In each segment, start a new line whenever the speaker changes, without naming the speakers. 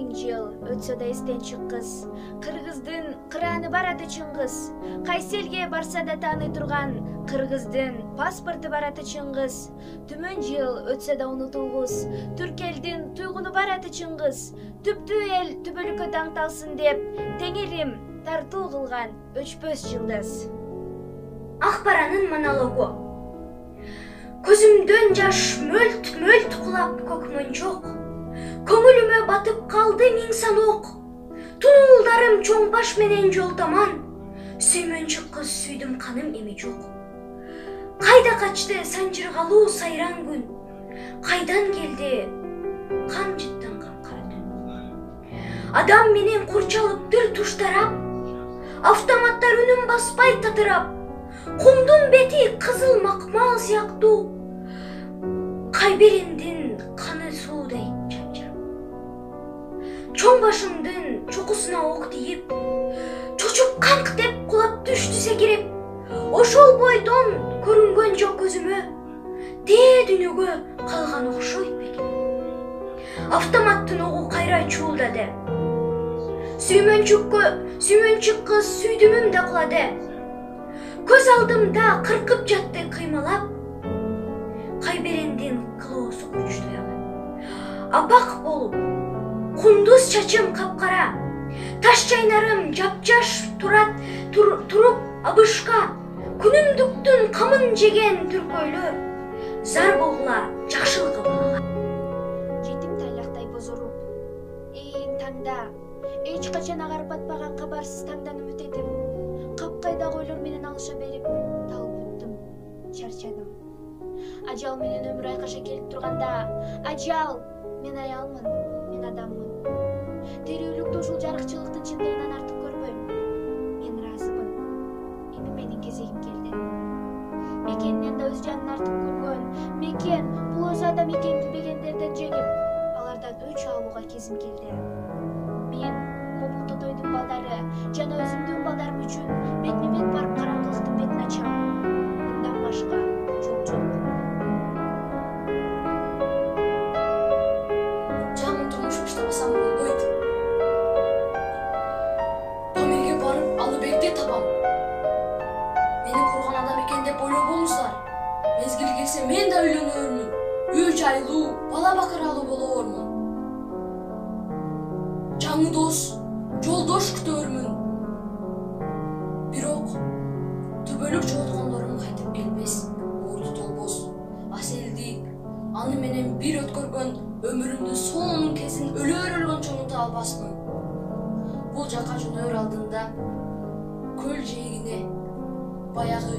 1000 жыл өтсө да эстен чыккыс. Кыргыздын кыраны бараты чыңгыз. Кайсы элге барса да тааный турган кыргыздын паспорту бараты чыңгыз. 1000 жыл өтсө да унутулгус. Түрк элдин туйгуну бараты чыңгыз. Түптүү эл түбөлүккө таңталсын деп теңирим тартуу кылган өчпөс жылдыз.
Акбаранын монологу. Көзүмдөн жаш мөлт кулап көкмөнчөк. Көңүлүмө батып калды миң сан ок. Тунулдарым чоң баш менен жолтоман. Сүймөнчүк кыз сүйдүм каным эми жок. Кайда качты санжыргалуу сайран күн? Кайдан келди кан жыттанган кара түн? Адам менен курчалып тил туштарап, автоматтар үнүн баспай татырап, кумдун бети кызыл макмал сыяктуу, кайберендин каны суудай чанчырап. Чоң башымдын чокусуна ок тийип, чочуп канк деп кулап түштү секирип, ошол бойдон көрүнгөн жок көзүмө, дээ дүйнөгө калган окшойт бекем. Автоматтын огу кайра чуулдады. Сүймөнчүк кыз сүйдүмүм да кулады. Көз алдымда кыркып жатты кыймалап, кайберендин кылоосу күчтүү ага. Апак болуп, кундуз чачым капкара, таш чайнарым жапжаш туруп абышка, күнүмдүктүн камын жеген түркөйлөр, зар болгула жакшылыгы бага.
Жетим тайлактай бозоруп, ээн таңда, эч качан агарып батпаган кабарсыз таңдан үмүт этип, капкайдагы ойлор менен алыша берип, талып бүттүм, чарчадым. Ажал менен өмүр айкаша келип турганда, ажал, мен аялмын, мен адаммын. Тирүүлүктү ушул жарыкчылыктын чындыгынан артык көрбөйм. Мен ыраазымын. Эми менин кезегим келди. Мекенинен да өз жанын артык көргөн, мекен бул өз адам экенин билбегендерден жеңип, алардан өч алууга кезим келди. Мен Момун Тотойдун балдары жана өзүмдүн балдарым үчүн бетме-бет барып караңгылыктын бетин ачам. Мындан башка жол жок.
Жаңы турмуш баштабасам болбойт. Памирге барып Алыбекти табам. Мени курган адам экен деп ойлобоңуздар. Мезгили келсе мен да үйлөнөрмүн. Үй жайлуу, бала бакыралуу болоормун. Жаңы дос, жолдош күтөрмүн. Бирок түбөлүк жоготкондорум кайтып келбес, мурду толбос. Аселди, аны менен бир өткөргөн өмүрүмдүн сонун кезин өлгөнчө унута албасмын. Бул жака жөнөр алдында көл жээгине баягы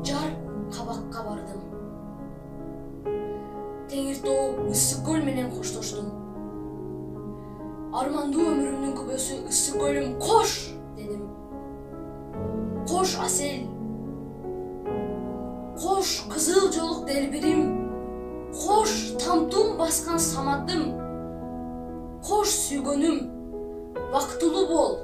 жар кабакка бардым. Теңир тоо ысык көл менен коштоштум. Армандуу өмүрүмдүн күбөсү ысык көлүм кош дедим. Кош Асел, кош кызыл жолук делбирим, кош тамтум баскан саматым, кош сүйгөнүм, бактылуу бол.